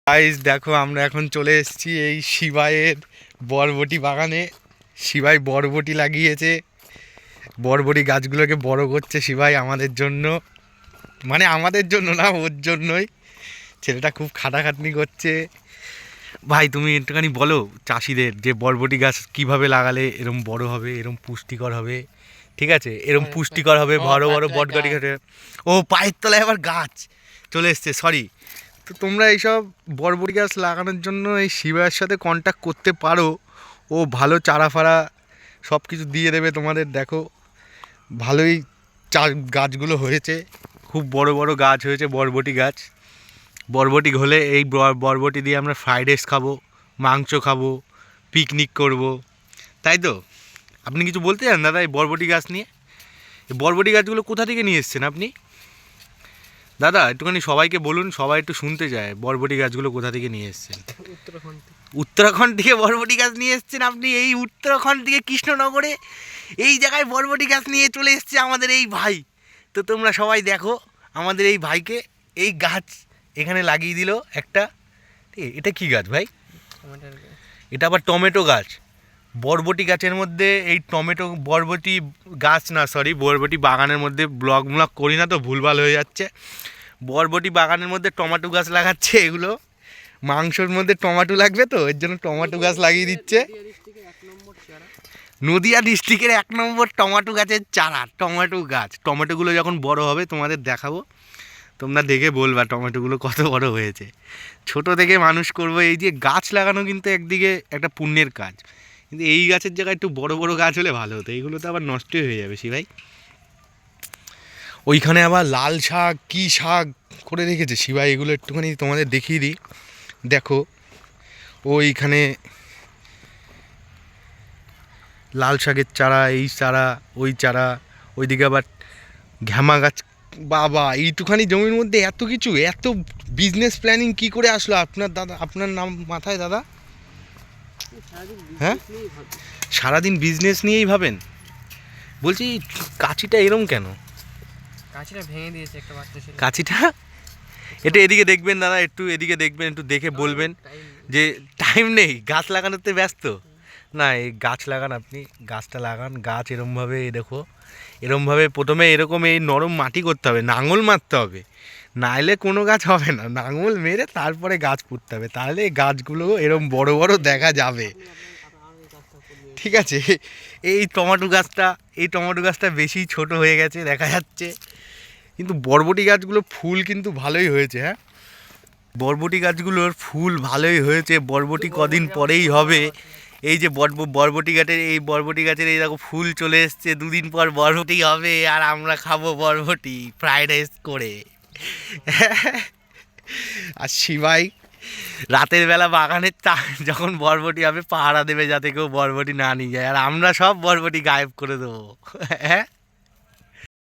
Guys দেখো আমরা এখন চলে এসেছি এই শিবাইয়ের বরবটি বাগানে। শিবাই বরবটি লাগিয়েছে, বরবটি গাছগুলোকে বড় করছে শিবাই আমাদের জন্য, মানে আমাদের জন্য না, ওর জন্যই। ছেলেটা খুব খাটাখাটনি করছে। ভাই তুমি একটুখানি বলো চাষিদের যে বরবটি গাছ কিভাবে লাগালে এরম বড় হবে, এরম পুষ্টিকর হবে, ঠিক আছে, এরম পুষ্টিকর হবে, বড় বড় বটগাড়ি ঘাটে। ও পায়ের তলায় আবার গাছ চলে এসছে, সরি। তো তোমরা এইসব বরবটি গাছ লাগানোর জন্য এই শিবাইয়ের সাথে কন্ট্যাক্ট করতে পারো। ও ভালো চারা ফাড়া সব কিছু দিয়ে দেবে তোমাদের। দেখো ভালোই গাছগুলো হয়েছে, খুব বড় বড় গাছ হয়েছে বরবটি গাছ। বরবটি হলে এই বরবটি দিয়ে আমরা ফ্রাইড রাইস খাবো, মাংস খাবো, পিকনিক করব, তাই তো? আপনি কিছু বলতে চান দাদা এই বরবটি গাছ নিয়ে? এই বরবটি গাছগুলো কোথা থেকে নিয়ে এসছেন আপনি দাদা? একটুখানি সবাইকে বলুন, সবাই একটু শুনতে চায় বরবটি গাছগুলো কোথা থেকে নিয়ে এসছেন। উত্তরাখণ্ড থেকে বরবটি গাছ নিয়ে এসছেন আপনি? এই উত্তরাখণ্ড থেকে কৃষ্ণনগরে এই জায়গায় বরবটি গাছ নিয়ে চলে এসছে আমাদের এই ভাই। তো তোমরা সবাই দেখো আমাদের এই ভাইকে, এই গাছ এখানে লাগিয়ে দিল একটা। এটা কি গাছ ভাই? এটা আবার টমেটো গাছ। বরবটি গাছের মধ্যে এই টমেটো, বরবটি গাছ না সরি, বরবটি বাগানের মধ্যে ব্লগ করি না তো ভুলভাল হয়ে যাচ্ছে। বরবটি বাগানের মধ্যে টমেটো গাছ লাগাচ্ছে। এগুলো মাংসর মধ্যে টমেটো লাগবে, তো এর জন্য টমেটো গাছ লাগিয়ে দিচ্ছে। নদিয়া ডিস্ট্রিক্টের 1 নম্বর টমেটো গাছের চারা, টমেটো গাছ। টমেটোগুলো যখন বড় হবে তোমাদের দেখাবো, তোমরা দেখে বলবা টমেটোগুলো কত বড় হয়েছে। ছোট থেকে মানুষ করবো। এই যে গাছ লাগানো কিন্তু একদিকে একটা পুণ্যের কাজ, কিন্তু এই গাছের জায়গায় একটু বড় বড় গাছ হলে ভালো হতো। এইগুলো তো আবার নষ্টই হয়ে যাবে ভাই। ওইখানে আবার লাল শাক কি শাক করে রেখেছে শিবাই, এগুলো একটুখানি তোমাদের দেখিয়ে দিই। দেখো ওইখানে লাল শাকের চারা, এই চারা, ওই চারা, ওইদিকে আবার ঘ্যামা গাছ। বাবা এইটুখানি জমির মধ্যে এত কিছু, এত বিজনেস প্ল্যানিং কি করে আসলো আপনার দাদা, আপনার নাম মাথায় দাদা? হ্যাঁ, সারাদিন বিজনেস নিয়েই ভাবেন। বলছি কাঁচিটা এরম কেন? কাঁচিটা ভেঙে দিয়েছে একটা বাচ্চা ছেলে। কাঁচিটা এটা এদিকে দেখবেন দাদা, একটু এদিকে দেখবেন, একটু দেখে বলবেন যে টাইম নেই, গাছ লাগানোতে ব্যস্ত। না এই গাছ লাগান, আপনি গাছটা লাগান। গাছ এরমভাবে দেখো, এরমভাবে প্রথমে এরকম এই নরম মাটি করতে হবে, নাঙল মারতে হবে, নাইলে কোনো গাছ হবে না। নাঙল মেরে তারপরে গাছ পুঁততে হবে, তাহলে এই গাছগুলো এরম বড় বড় দেখা যাবে, ঠিক আছে? এই টমেটো গাছটা, এই টমেটো গাছটা বেশি ছোট হয়ে গেছে দেখা যাচ্ছে, কিন্তু বরবটি গাছগুলো ফুল কিন্তু ভালোই হয়েছে। হ্যাঁ, বরবটি গাছগুলোর ফুল ভালোই হয়েছে। বরবটি কদিন পরেই হবে। এই যে বরবটি গাছের, এই বরবটি গাছের এই দেখো ফুল চলে এসছে। 2 দিন পর বরবটি হবে আর আমরা খাবো বরবটি ফ্রাইড রাইস করে। আর শিবাই রাতের বেলা বাগানের যখন বরবটি হবে পাহারা দেবে যাতে কেউ বরবটি না নিয়ে যায়, আর আমরা সব বরবটি গায়েব করে দেবো। হ্যাঁ।